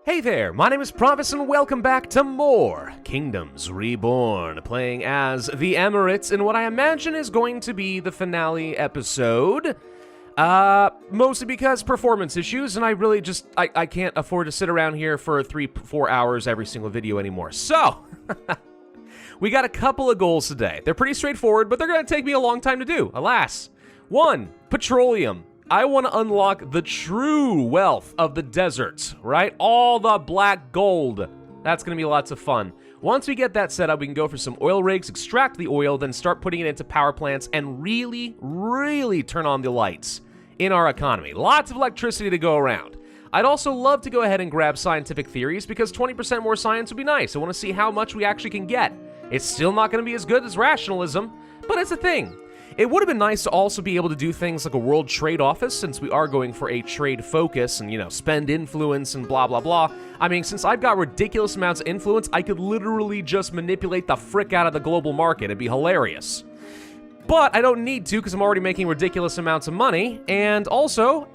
Hey there, my name is Pravus and welcome back to more Kingdoms Reborn, playing as the Emirates in what I imagine is going to be the finale episode. Mostly because performance issues, and I really just, I can't afford to sit around here for 3-4 hours every single video anymore. So, we got a couple of goals today. They're pretty straightforward, but they're going to take me a long time to do, alas. 1, petroleum. I want to unlock the true wealth of the desert, right? All the black gold. That's going to be lots of fun. Once we get that set up, we can go for some oil rigs, extract the oil, then start putting it into power plants and really, really turn on the lights in our economy. Lots of electricity to go around. I'd also love to go ahead and grab scientific theories because 20% more science would be nice. I want to see how much we actually can get. It's still not going to be as good as rationalism, but it's a thing. It would have been nice to also be able to do things like a World Trade Office, since we are going for a trade focus and, you know, spend influence and blah, blah, blah. I mean, since I've got ridiculous amounts of influence, I could literally just manipulate the frick out of the global market. It'd be hilarious. But I don't need to because I'm already making ridiculous amounts of money. And also,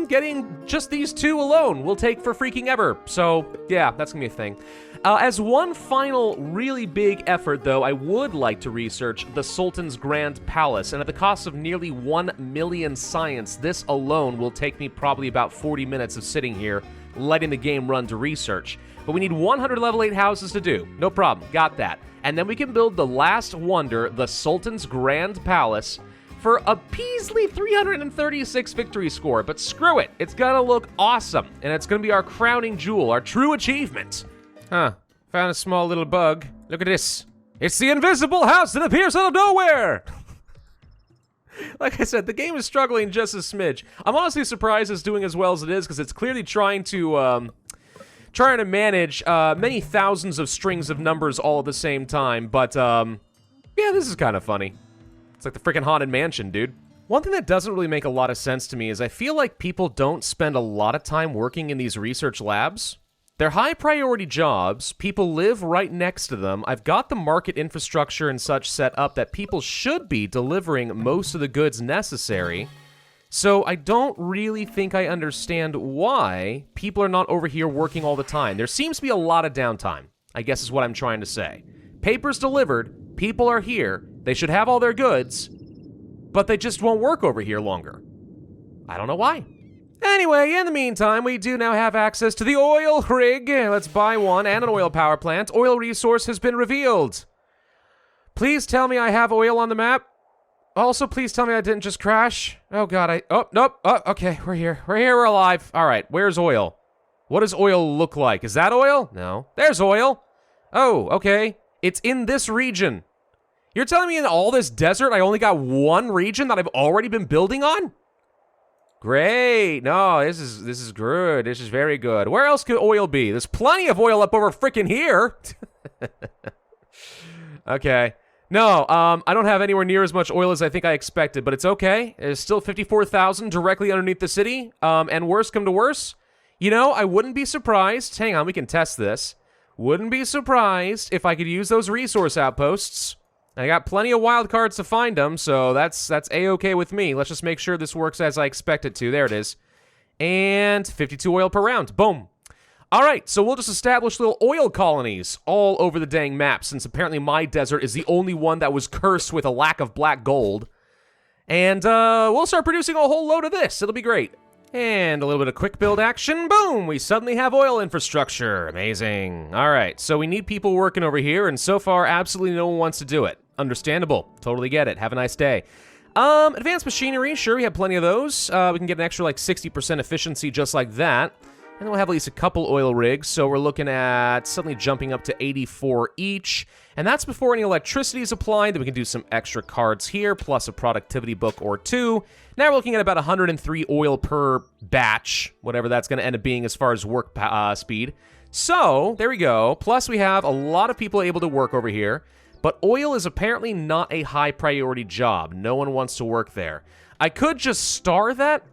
getting just these two alone will take for freaking ever. So, yeah, that's gonna be a thing. As one final really big effort, though, I would like to research the Sultan's Grand Palace, and at the cost of nearly 1 million science, this alone will take me probably about 40 minutes of sitting here, letting the game run to research. But we need 100 level 8 houses to do. No problem, got that. And then we can build the last wonder, the Sultan's Grand Palace, for a measly 336 victory score, but screw it, it's gonna look awesome, and it's gonna be our crowning jewel, our true achievement. Huh, found a small little bug. Look at this. It's the invisible house that appears out of nowhere! Like I said, the game is struggling just a smidge. I'm honestly surprised it's doing as well as it is, because it's clearly trying to manage many thousands of strings of numbers all at the same time, but, yeah, this is kind of funny. It's like the freaking Haunted Mansion, dude. One thing that doesn't really make a lot of sense to me is I feel like people don't spend a lot of time working in these research labs. They're high-priority jobs, people live right next to them, I've got the market infrastructure and such set up that people should be delivering most of the goods necessary, so I don't really think I understand why people are not over here working all the time. There seems to be a lot of downtime, I guess is what I'm trying to say. Paper's delivered, people are here, they should have all their goods, but they just won't work over here longer. I don't know why. Anyway, in the meantime, we do now have access to the oil rig. Let's buy one and an oil power plant. Oil resource has been revealed. Please tell me I have oil on the map. Also, please tell me I didn't just crash. Oh, God, oh, nope. Oh, okay, we're here. We're here, we're alive. All right, where's oil? What does oil look like? Is that oil? No. There's oil. Oh, okay. It's in this region. You're telling me in all this desert, I only got one region that I've already been building on? Great. No, this is good. This is very good. Where else could oil be? There's plenty of oil up over frickin' here. Okay. No, I don't have anywhere near as much oil as I think I expected, but it's okay. There's still 54,000 directly underneath the city. And worse come to worse, you know, I wouldn't be surprised. Hang on, we can test this. Wouldn't be surprised if I could use those resource outposts. I got plenty of wild cards to find them, so that's A-okay with me. Let's just make sure this works as I expect it to. There it is. And 52 oil per round. Boom. All right, so we'll just establish little oil colonies all over the dang map, since apparently my desert is the only one that was cursed with a lack of black gold. And we'll start producing a whole load of this. It'll be great. And a little bit of quick build action. Boom! We suddenly have oil infrastructure. Amazing. All right, so we need people working over here, and so far, absolutely no one wants to do it. Understandable. Totally get it. Have a nice day. Advanced machinery. Sure, we have plenty of those. We can get an extra, like, 60% efficiency just like that. And then we'll have at least a couple oil rigs, so we're looking at suddenly jumping up to 84 each. And that's before any electricity is applied. Then we can do some extra cards here, plus a productivity book or two. Now we're looking at about 103 oil per batch, whatever that's going to end up being as far as work speed. So, there we go. Plus, we have a lot of people able to work over here. But oil is apparently not a high priority job. No one wants to work there. I could just star that.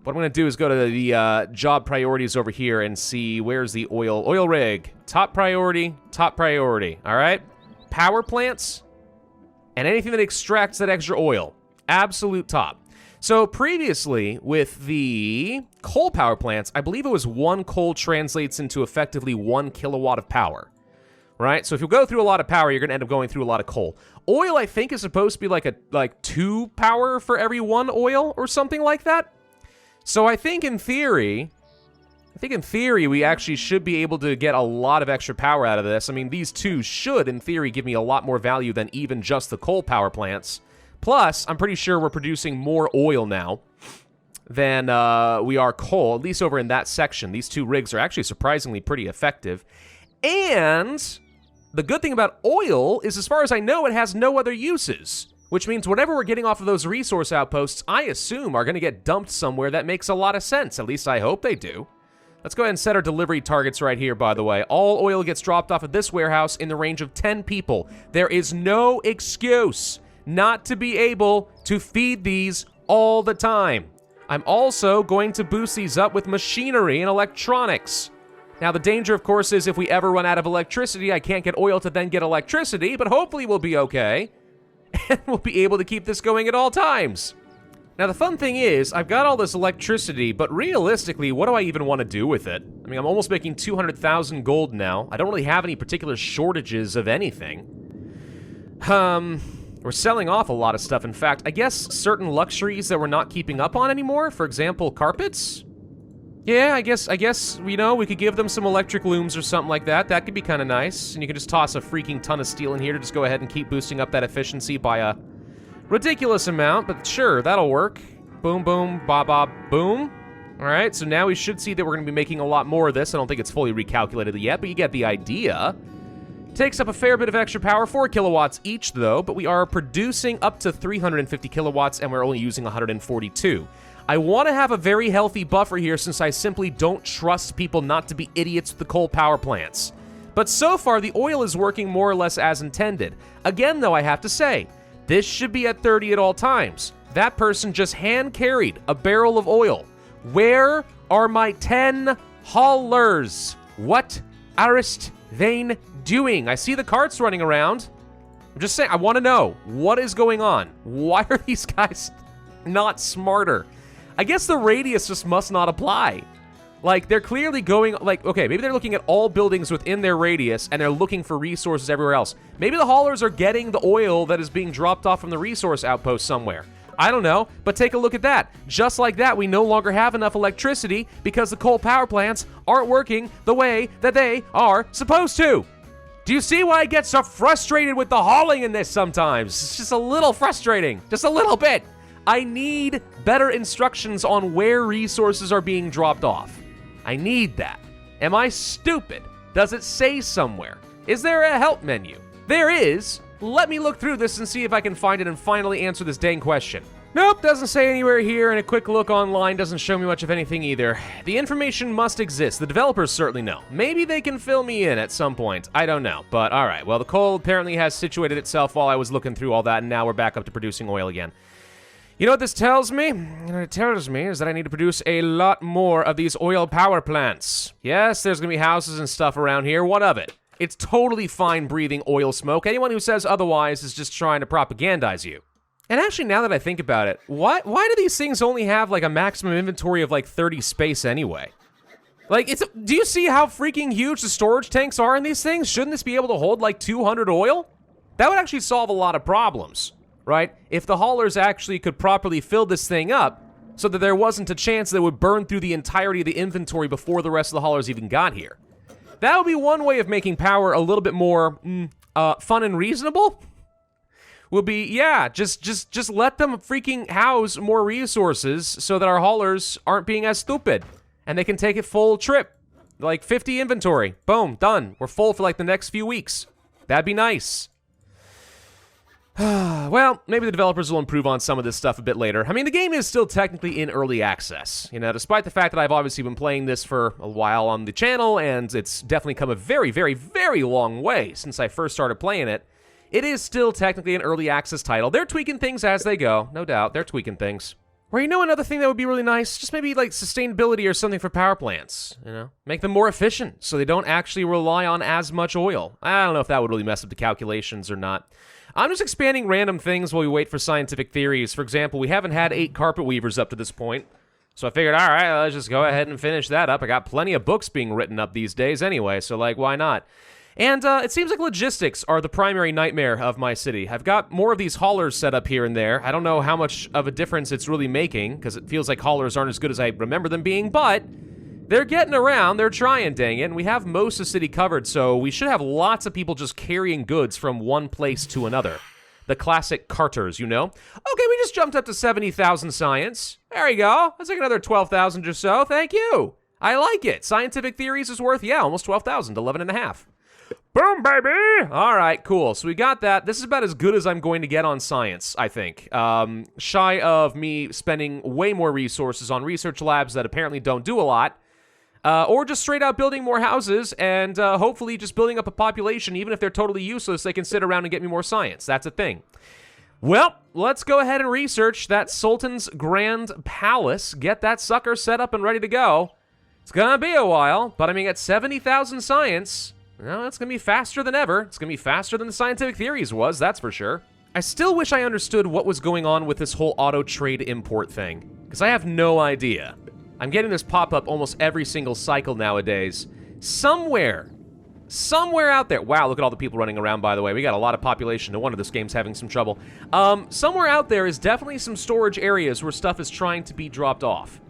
What I'm going to do is go to the job priorities over here and see where's the oil rig. Top priority, all right? Power plants, and anything that extracts that extra oil. Absolute top. So previously, with the coal power plants, I believe it was 1 coal translates into effectively 1 kilowatt of power, right? So if you go through a lot of power, you're going to end up going through a lot of coal. Oil, I think, is supposed to be like 2 power for every 1 oil or something like that. So I think in theory, we actually should be able to get a lot of extra power out of this. I mean, these 2 should, in theory, give me a lot more value than even just the coal power plants. Plus, I'm pretty sure we're producing more oil now than we are coal, at least over in that section. These 2 rigs are actually surprisingly pretty effective. And the good thing about oil is, as far as I know, it has no other uses, which means whatever we're getting off of those resource outposts, I assume, are going to get dumped somewhere that makes a lot of sense. At least I hope they do. Let's go ahead and set our delivery targets right here, by the way. All oil gets dropped off of this warehouse in the range of 10 people. There is no excuse not to be able to feed these all the time. I'm also going to boost these up with machinery and electronics. Now, the danger, of course, is if we ever run out of electricity, I can't get oil to then get electricity, but hopefully we'll be okay. And we'll be able to keep this going at all times. Now, the fun thing is, I've got all this electricity, but realistically, what do I even want to do with it? I mean, I'm almost making 200,000 gold now. I don't really have any particular shortages of anything. We're selling off a lot of stuff. In fact, I guess certain luxuries that we're not keeping up on anymore. For example, carpets. Yeah, I guess, you know, we could give them some electric looms or something like that. That could be kind of nice. And you can just toss a freaking ton of steel in here to just go ahead and keep boosting up that efficiency by a ridiculous amount. But sure, that'll work. Boom, boom, ba, ba, boom. All right, so now we should see that we're going to be making a lot more of this. I don't think it's fully recalculated yet, but you get the idea. Takes up a fair bit of extra power, 4 kilowatts each though, but we are producing up to 350 kilowatts and we're only using 142. I want to have a very healthy buffer here since I simply don't trust people not to be idiots with the coal power plants. But so far, the oil is working more or less as intended. Again though, I have to say, this should be at 30 at all times. That person just hand-carried a barrel of oil. Where are my 10 haulers? What arist they doing? I see the carts running around. I'm just saying, I want to know, what is going on? Why are these guys not smarter? I guess the radius just must not apply. Like, they're clearly going, like, okay, maybe they're looking at all buildings within their radius and they're looking for resources everywhere else. Maybe the haulers are getting the oil that is being dropped off from the resource outpost somewhere. I don't know, but take a look at that. Just like that, we no longer have enough electricity because the coal power plants aren't working the way that they are supposed to. Do you see why I get so frustrated with the hauling in this sometimes? It's just a little frustrating, just a little bit. I need better instructions on where resources are being dropped off. I need that. Am I stupid? Does it say somewhere? Is there a help menu? There is. Let me look through this and see if I can find it and finally answer this dang question. Nope, doesn't say anywhere here, and a quick look online doesn't show me much of anything either. The information must exist. The developers certainly know. Maybe they can fill me in at some point. I don't know, but alright. Well, the coal apparently has situated itself while I was looking through all that, and now we're back up to producing oil again. You know what this tells me? What it tells me is that I need to produce a lot more of these oil power plants. Yes, there's gonna be houses and stuff around here. What of it? It's totally fine breathing oil smoke. Anyone who says otherwise is just trying to propagandize you. And actually, now that I think about it, why do these things only have like a maximum inventory of like 30 space anyway? Like, do you see how freaking huge the storage tanks are in these things? Shouldn't this be able to hold like 200 oil? That would actually solve a lot of problems, right? If the haulers actually could properly fill this thing up so that there wasn't a chance that it would burn through the entirety of the inventory before the rest of the haulers even got here. That would be one way of making power a little bit more fun and reasonable. Would be, yeah, just let them freaking house more resources so that our haulers aren't being as stupid. And they can take it full trip. Like 50 inventory. Boom, done. We're full for like the next few weeks. That'd be nice. Well, maybe the developers will improve on some of this stuff a bit later. I mean, the game is still technically in early access. You know, despite the fact that I've obviously been playing this for a while on the channel, and it's definitely come a very, very, very long way since I first started playing it. It is still technically an early access title. They're tweaking things as they go, no doubt. They're tweaking things. Or you know another thing that would be really nice? Just maybe like sustainability or something for power plants, you know? Make them more efficient so they don't actually rely on as much oil. I don't know if that would really mess up the calculations or not. I'm just expanding random things while we wait for scientific theories. For example, we haven't had 8 carpet weavers up to this point. So I figured, all right, let's just go ahead and finish that up. I got plenty of books being written up these days anyway, so, like, why not? And it seems like logistics are the primary nightmare of my city. I've got more of these haulers set up here and there. I don't know how much of a difference it's really making, because it feels like haulers aren't as good as I remember them being, but they're getting around. They're trying, dang it. And we have most of the city covered, so we should have lots of people just carrying goods from one place to another. The classic carters, you know? Okay, we just jumped up to 70,000 science. There we go. That's like another 12,000 or so. Thank you. I like it. Scientific theories is worth, yeah, almost 12,000, 11.5. Boom, baby! All right, cool. So we got that. This is about as good as I'm going to get on science, I think. Shy of me spending way more resources on research labs that apparently don't do a lot. Or just straight out building more houses and hopefully just building up a population. Even if they're totally useless, they can sit around and get me more science. That's a thing. Well, let's go ahead and research that Sultan's Grand Palace. Get that sucker set up and ready to go. It's gonna be a while, but I mean, at 70,000 science, well, it's gonna be faster than ever. It's gonna be faster than the scientific theories was, that's for sure. I still wish I understood what was going on with this whole auto trade import thing, because I have no idea. I'm getting this pop-up almost every single cycle nowadays. Somewhere out there. Wow, look at all the people running around, by the way. We got a lot of population. No wonder this game's having some trouble. Somewhere out there is definitely some storage areas where stuff is trying to be dropped off.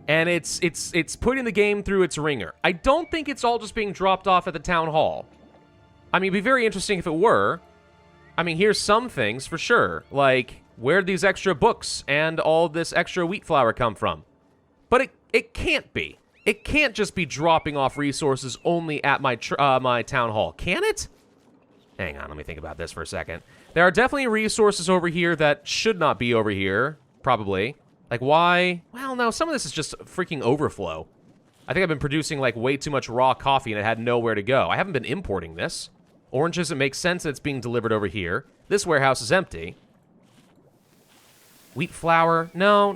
And it's putting the game through its ringer. I don't think it's all just being dropped off at the town hall. I mean, it'd be very interesting if it were. I mean, here's some things for sure. Like, where'd these extra books and all this extra wheat flour come from? But it can't be. It can't just be dropping off resources only at my town hall. Can it? Hang on, let me think about this for a second. There are definitely resources over here that should not be over here, probably. Like, why? Well, no, some of this is just freaking overflow. I think I've been producing, like, way too much raw coffee and it had nowhere to go. I haven't been importing this. Oranges, it makes sense that it's being delivered over here. This warehouse is empty. Wheat flour? No.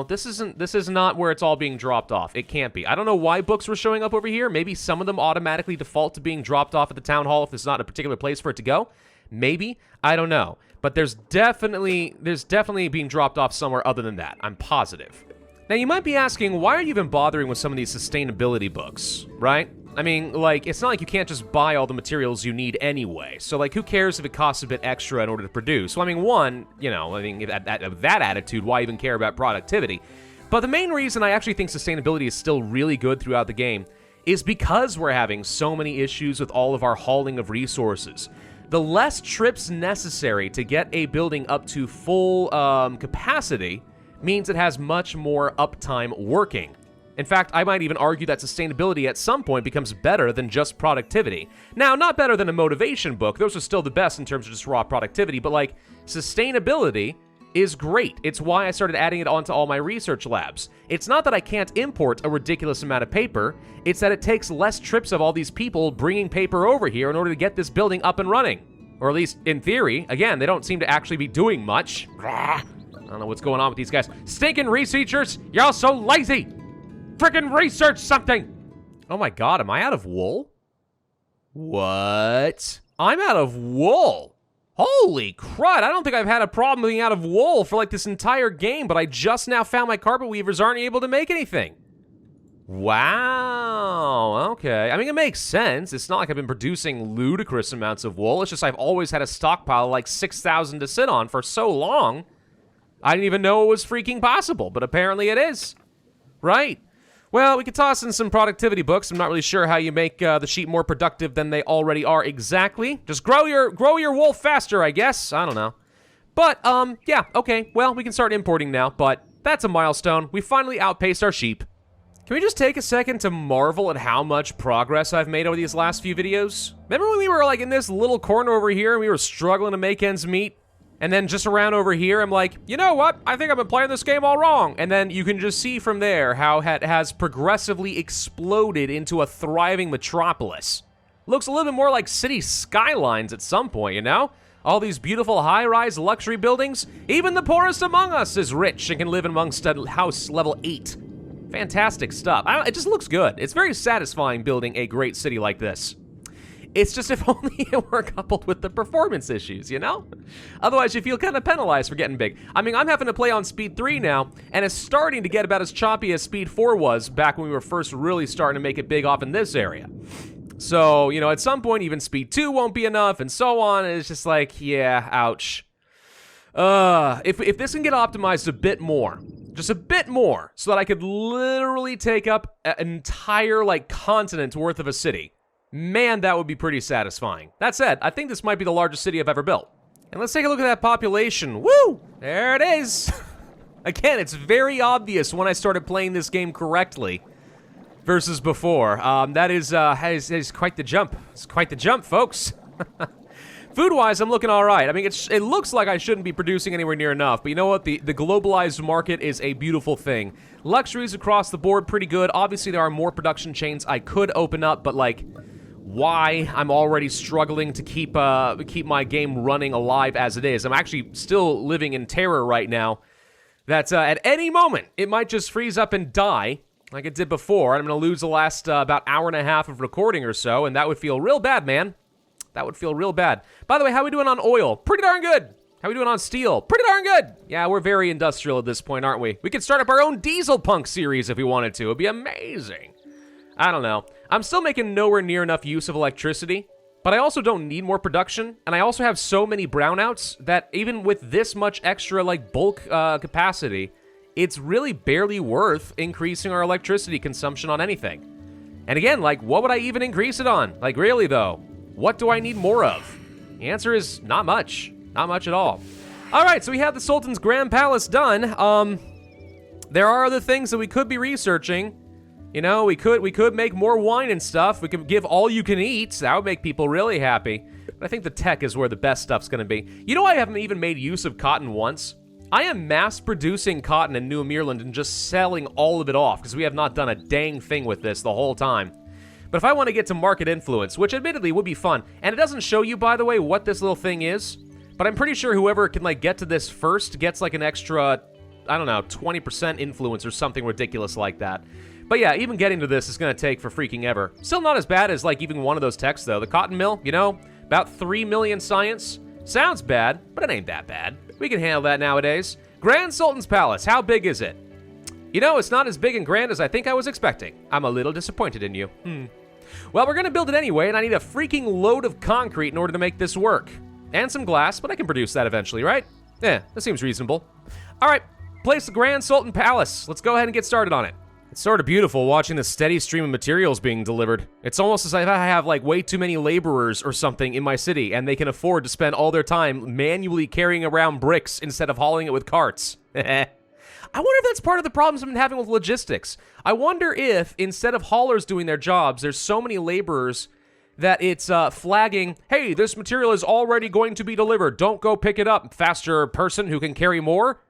This is not where it's all being dropped off. It can't be. I don't know why books were showing up over here. Maybe some of them automatically default to being dropped off at the town hall if there's not a particular place for it to go. Maybe. I don't know. But there's definitely being dropped off somewhere other than that. I'm positive. Now, you might be asking, why are you even bothering with some of these sustainability books, right? I mean, like, it's not like you can't just buy all the materials you need anyway. So, like, who cares if it costs a bit extra in order to produce? Well, I mean, one, you know, I mean, that attitude, why even care about productivity? But the main reason I actually think sustainability is still really good throughout the game is because we're having so many issues with all of our hauling of resources. The less trips necessary to get a building up to full capacity means it has much more uptime working. In fact, I might even argue that sustainability at some point becomes better than just productivity. Now, not better than a motivation book. Those are still the best in terms of just raw productivity, but like, sustainability is great. It's why I started adding it onto all my research labs. It's not that I can't import a ridiculous amount of paper, it's that it takes less trips of all these people bringing paper over here in order to get this building up and running. Or at least in theory. Again, they don't seem to actually be doing much. I don't know what's going on with these guys. Stinking researchers, y'all so lazy! Frickin' research something! Oh my god, am I out of wool? What? I'm out of wool! Holy crud, I don't think I've had a problem being out of wool for like this entire game, but I just now found my carpet weavers aren't able to make anything. Wow, okay. I mean, it makes sense. It's not like I've been producing ludicrous amounts of wool. It's just I've always had a stockpile of like 6,000 to sit on for so long. I didn't even know it was freaking possible, but apparently it is. Right. Well, we could toss in some productivity books. I'm not really sure how you make the sheep more productive than they already are exactly. Just grow your wool faster, I guess. I don't know. But, yeah, okay. Well, we can start importing now, but that's a milestone. We finally outpaced our sheep. Can we just take a second to marvel at how much progress I've made over these last few videos? Remember when we were, like, in this little corner over here and we were struggling to make ends meet? And then just around over here, I'm like, you know what? I think I've been playing this game all wrong. And then you can just see from there how it has progressively exploded into a thriving metropolis. Looks a little bit more like city skylines at some point, you know? All these beautiful high-rise luxury buildings. Even the poorest among us is rich and can live amongst a house level 8. Fantastic stuff. It just looks good. It's very satisfying building a great city like this. It's just if only it were coupled with the performance issues, you know? Otherwise, you feel kind of penalized for getting big. I mean, I'm having to play on Speed 3 now, and it's starting to get about as choppy as Speed 4 was back when we were first really starting to make it big off in this area. So, you know, at some point, even Speed 2 won't be enough, and so on, and it's just like, yeah, ouch. If this can get optimized a bit more, just a bit more, so that I could literally take up an entire, like, continent worth of a city, man, that would be pretty satisfying. That said, I think this might be the largest city I've ever built. And let's take a look at that population. Woo! There it is! Again, it's very obvious when I started playing this game correctly versus before. That is quite the jump. It's quite the jump, folks. Food-wise, I'm looking all right. I mean, it looks like I shouldn't be producing anywhere near enough, but you know what? The globalized market is a beautiful thing. Luxuries across the board, pretty good. Obviously, there are more production chains I could open up, but, like, why? I'm already struggling to keep my game running alive as it is. I'm actually still living in terror right now that at any moment, it might just freeze up and die, like it did before, and I'm going to lose the last about hour and a half of recording or so, and that would feel real bad, man. That would feel real bad. By the way, how are we doing on oil? Pretty darn good. How are we doing on steel? Pretty darn good. Yeah, we're very industrial at this point, aren't we? We could start up our own diesel punk series if we wanted to. It'd be amazing. I don't know. I'm still making nowhere near enough use of electricity, but I also don't need more production, and I also have so many brownouts that even with this much extra, like, bulk capacity, it's really barely worth increasing our electricity consumption on anything. And again, like, what would I even increase it on? Like, really, though? What do I need more of? The answer is not much. Not much at all. All right, so we have the Sultan's Grand Palace done. There are other things that we could be researching. You know, we could make more wine and stuff. We could give all you can eat. That would make people really happy. But I think the tech is where the best stuff's going to be. You know, I haven't even made use of cotton once. I am mass producing cotton in New Emirate and just selling all of it off because we have not done a dang thing with this the whole time. But if I want to get to market influence, which admittedly would be fun, and it doesn't show you, by the way, what this little thing is, but I'm pretty sure whoever can, like, get to this first gets, like, an extra, I don't know, 20% influence or something ridiculous like that. But yeah, even getting to this is going to take for freaking ever. Still not as bad as, like, even one of those techs, though. The cotton mill, you know, about 3 million science. Sounds bad, but it ain't that bad. We can handle that nowadays. Grand Sultan's Palace, how big is it? You know, it's not as big and grand as I think I was expecting. I'm a little disappointed in you. Well, we're going to build it anyway, and I need a freaking load of concrete in order to make this work. And some glass, but I can produce that eventually, right? Yeah, that seems reasonable. All right, place the Grand Sultan Palace. Let's go ahead and get started on it. It's sort of beautiful watching the steady stream of materials being delivered. It's almost as if I have, like, way too many laborers or something in my city, and they can afford to spend all their time manually carrying around bricks instead of hauling it with carts. I wonder if that's part of the problems I've been having with logistics. I wonder if, instead of haulers doing their jobs, there's so many laborers that it's flagging, hey, this material is already going to be delivered. Don't go pick it up, faster person who can carry more.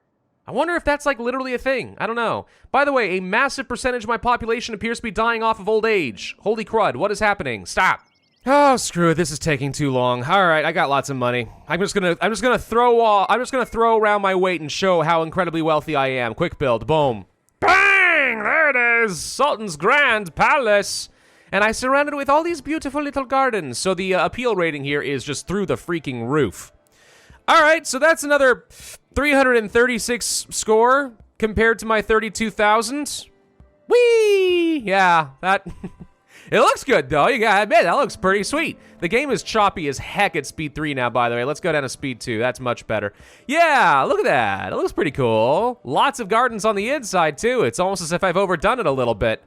I wonder if that's, like, literally a thing. I don't know. By the way, a massive percentage of my population appears to be dying off of old age. Holy crud, what is happening? Stop. Oh, screw it. This is taking too long. All right, I got lots of money. I'm just gonna throw around my weight and show how incredibly wealthy I am. Quick build. Boom. Bang! There it is. Sultan's Grand Palace. And I surrounded it with all these beautiful little gardens. So the appeal rating here is just through the freaking roof. All right, so that's another 336 score compared to my 32,000. Whee! Yeah, that... It looks good, though. You gotta admit, that looks pretty sweet. The game is choppy as heck at Speed 3 now, by the way. Let's go down to Speed 2. That's much better. Yeah, look at that. It looks pretty cool. Lots of gardens on the inside, too. It's almost as if I've overdone it a little bit.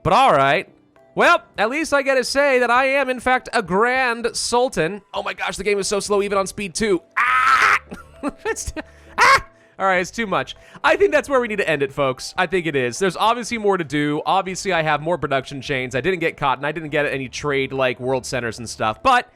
But all right. Well, at least I gotta say that I am, in fact, a Grand Sultan. Oh my gosh, the game is so slow even on Speed 2. Ah! All right, it's too much. I think that's where we need to end it, folks. I think it is. There's obviously more to do. Obviously, I have more production chains. I didn't get cotton. I didn't get any trade, like, world centers and stuff. But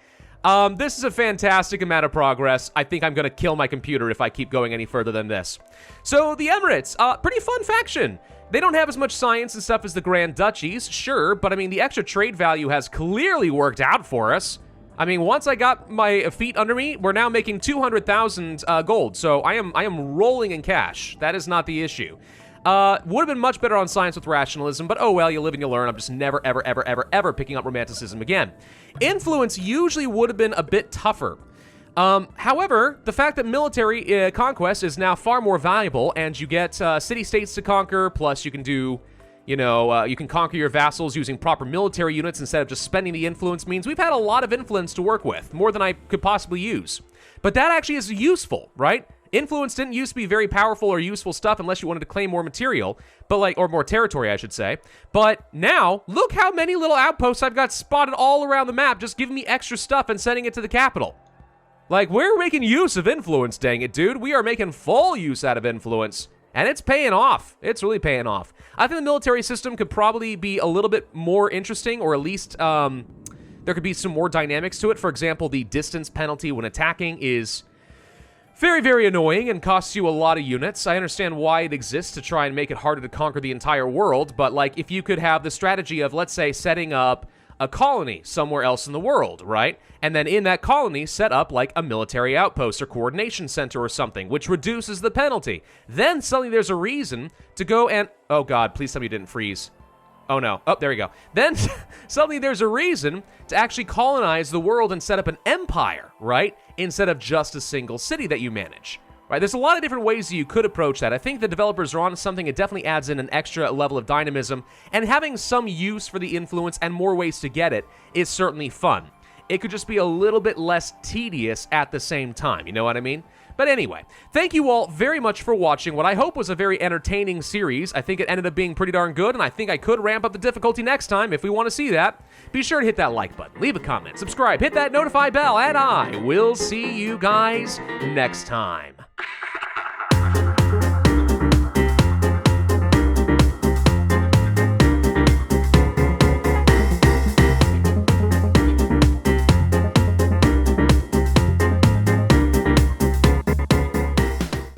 this is a fantastic amount of progress. I think I'm going to kill my computer if I keep going any further than this. So, the Emirates, pretty fun faction. They don't have as much science and stuff as the Grand Duchies, sure. But, I mean, the extra trade value has clearly worked out for us. I mean, once I got my feet under me, we're now making 200,000 gold. So I am rolling in cash. That is not the issue. Would have been much better on science with rationalism, but oh well, you live and you learn. I'm just never, ever, ever, ever, ever picking up romanticism again. Influence usually would have been a bit tougher. However, the fact that military conquest is now far more valuable, and you get city-states to conquer, plus you can do, you can conquer your vassals using proper military units instead of just spending the influence, means we've had a lot of influence to work with, more than I could possibly use. But that actually is useful, right? Influence didn't used to be very powerful or useful stuff unless you wanted to claim more material, or more territory, I should say. But now, look how many little outposts I've got spotted all around the map, just giving me extra stuff and sending it to the capital. Like, we're making use of influence, dang it, dude. We are making full use out of influence. And it's paying off. It's really paying off. I think the military system could probably be a little bit more interesting, or at least there could be some more dynamics to it. For example, the distance penalty when attacking is very, very annoying and costs you a lot of units. I understand why it exists to try and make it harder to conquer the entire world, but like if you could have the strategy of, let's say, setting up a colony somewhere else in the world, right? And then in that colony, set up like a military outpost or coordination center or something, which reduces the penalty. Then suddenly there's a reason to go and... Oh God, please tell me you didn't freeze. Oh no. Oh, there we go. Then suddenly there's a reason to actually colonize the world and set up an empire, right? Instead of just a single city that you manage. Right, there's a lot of different ways that you could approach that. I think the developers are on something. It definitely adds in an extra level of dynamism, and having some use for the influence and more ways to get it is certainly fun. It could just be a little bit less tedious at the same time, you know what I mean? But anyway, thank you all very much for watching what I hope was a very entertaining series. I think it ended up being pretty darn good, and I think I could ramp up the difficulty next time if we want to see that. Be sure to hit that like button, leave a comment, subscribe, hit that notify bell, and I will see you guys next time.